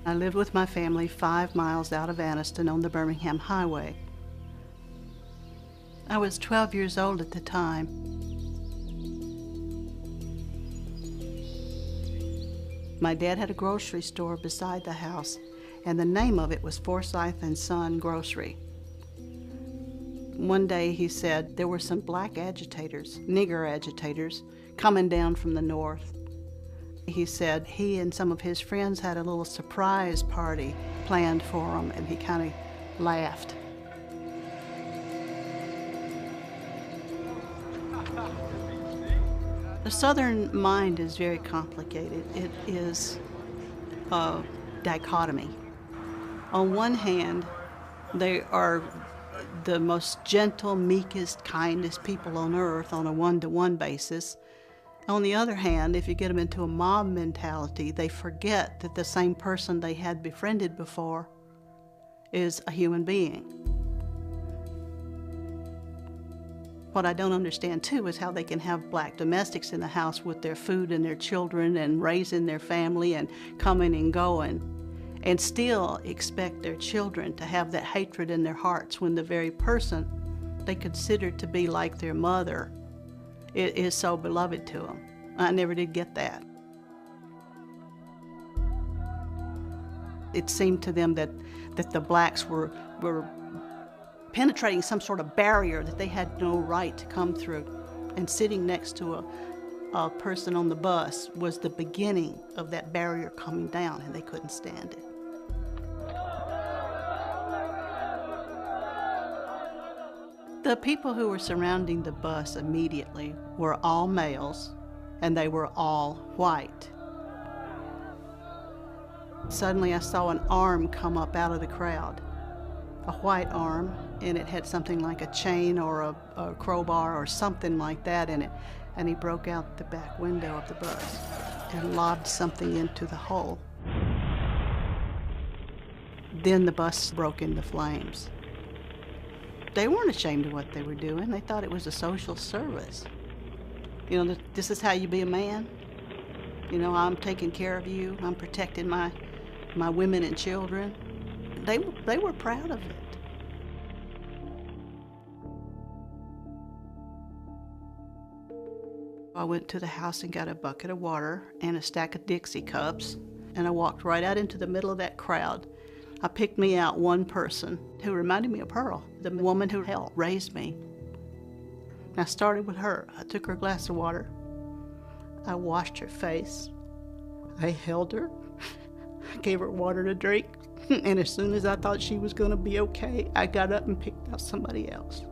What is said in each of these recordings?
I lived with my family 5 miles out of Anniston on the Birmingham Highway. I was 12 years old at the time. My dad had a grocery store beside the house, and the name of it was Forsyth and Son Grocery. One day he said there were some black agitators, nigger agitators, coming down from the north. He said he and some of his friends had a little surprise party planned for them, and he kind of laughed. The Southern mind is very complicated. It is a dichotomy. On one hand, they are the most gentle, meekest, kindest people on earth on a one-to-one basis. On the other hand, if you get them into a mob mentality, they forget that the same person they had befriended before is a human being. What I don't understand, too, is how they can have black domestics in the house with their food and their children and raising their family and coming and going, and still expect their children to have that hatred in their hearts when the very person they consider to be like their mother is so beloved to them. I never did get that. It seemed to them that the blacks were penetrating some sort of barrier that they had no right to come through. And sitting next to a person on the bus was the beginning of that barrier coming down, and they couldn't stand it. The people who were surrounding the bus immediately were all males, and they were all white. Suddenly I saw an arm come up out of the crowd, a white arm, and it had something like a chain or a crowbar or something like that in it, and he broke out the back window of the bus and lobbed something into the hole. Then the bus broke into flames. They weren't ashamed of what they were doing. They thought it was a social service. You know, this is how you be a man. You know, I'm taking care of you. I'm protecting my women and children. They were proud of it. I went to the house and got a bucket of water and a stack of Dixie cups, and I walked right out into the middle of that crowd. I picked me out one person who reminded me of Pearl, the woman who helped raise me. I started with her. I took her glass of water. I washed her face. I held her. I gave her water to drink. And as soon as I thought she was going to be okay, I got up and picked out somebody else.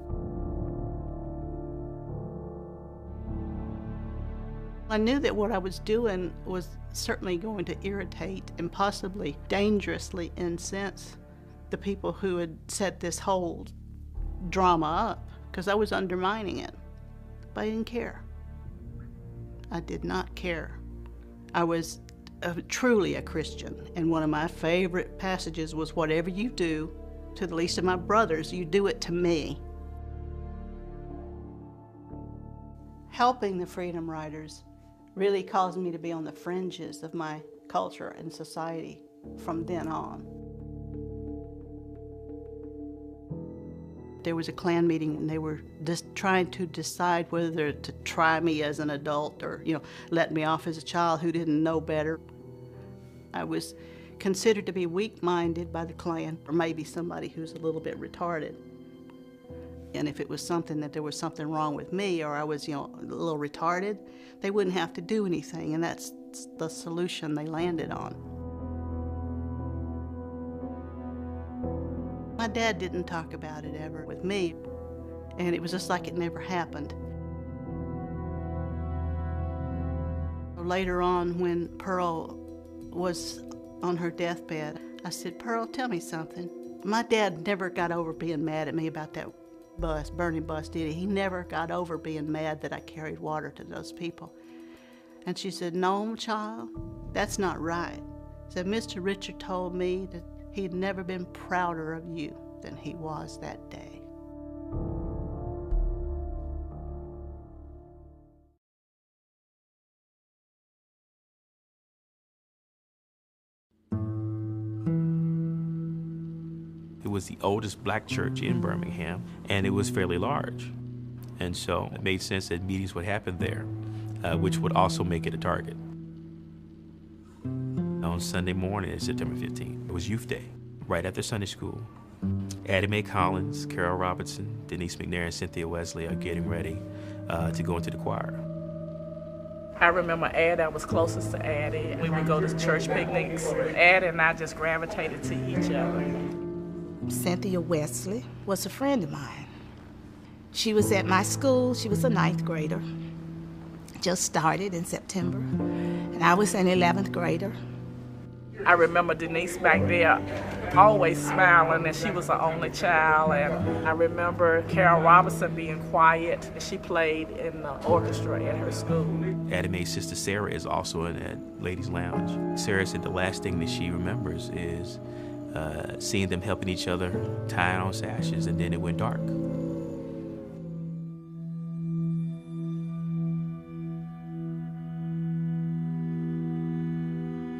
I knew that what I was doing was certainly going to irritate and possibly dangerously incense the people who had set this whole drama up, because I was undermining it. But I didn't care. I did not care. I was truly a Christian, and one of my favorite passages was, "Whatever you do to the least of my brothers, you do it to me." Helping the Freedom Riders really caused me to be on the fringes of my culture and society from then on. There was a Klan meeting, and they were just trying to decide whether to try me as an adult or, let me off as a child who didn't know better. I was considered to be weak-minded by the Klan, or maybe somebody who's a little bit retarded. And if it was something that there was something wrong with me, or I was, a little retarded, they wouldn't have to do anything, and that's the solution they landed on. My dad didn't talk about it ever with me, and it was just like it never happened. Later on, when Pearl was on her deathbed, I said, "Pearl, tell me something. My dad never got over being mad at me about that burning bus, did he? He never got over being mad that I carried water to those people." And she said, "No, child, that's not right." Said, "Mr. Richard told me that he'd never been prouder of you than he was that day." It was the oldest black church in Birmingham, and it was fairly large. And so it made sense that meetings would happen there, which would also make it a target. On Sunday morning, September 15th, it was Youth Day. Right after Sunday school, Addie Mae Collins, Carol Robinson, Denise McNair, and Cynthia Wesley are getting ready to go into the choir. I remember Addie, I was closest to Addie. We would go to church picnics. Addie and I just gravitated to each other. Cynthia Wesley was a friend of mine. She was at my school. She was a 9th grader. Just started in September. And I was an 11th grader. I remember Denise back there always smiling, and she was the only child. And I remember Carol Robinson being quiet, and she played in the orchestra at her school. Addie Mae's sister Sarah is also in that ladies' lounge. Sarah said the last thing that she remembers is seeing them helping each other, tying on sashes, and then it went dark.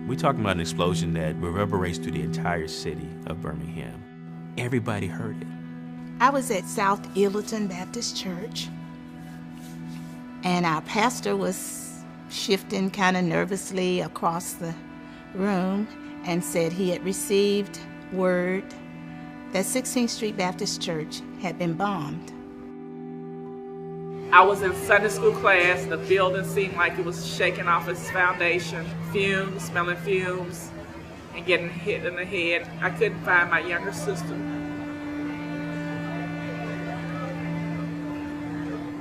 We're talking about an explosion that reverberates through the entire city of Birmingham. Everybody heard it. I was at South Illerton Baptist Church, and our pastor was shifting kind of nervously across the room and said he had received word that 16th Street Baptist Church had been bombed. I was in Sunday school class. The building seemed like it was shaking off its foundation. Fumes, smelling fumes, and getting hit in the head. I couldn't find my younger sister.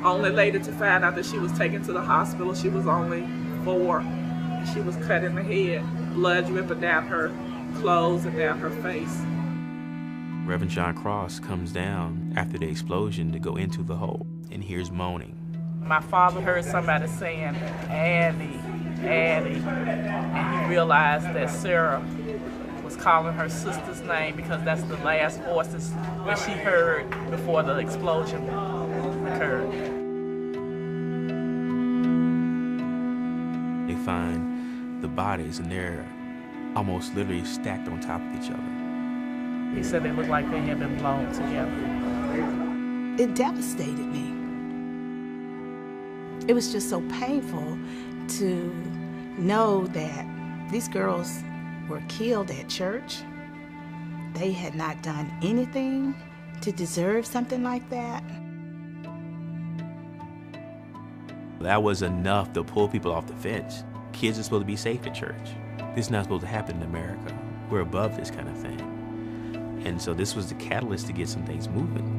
Only later to find out that she was taken to the hospital. She was only 4. She was cut in the head, blood dripping down her clothes and down her face. Reverend John Cross comes down after the explosion to go into the hole and hears moaning. My father heard somebody saying, "Addie, Addie," and he realized that Sarah was calling her sister's name because that's the last voices that she heard before the explosion occurred. They find the bodies, and they're almost literally stacked on top of each other. He said they looked like they had been blown together. It devastated me. It was just so painful to know that these girls were killed at church. They had not done anything to deserve something like that. That was enough to pull people off the fence. Kids are supposed to be safe at church. This is not supposed to happen in America. We're above this kind of thing. And so this was the catalyst to get some things moving.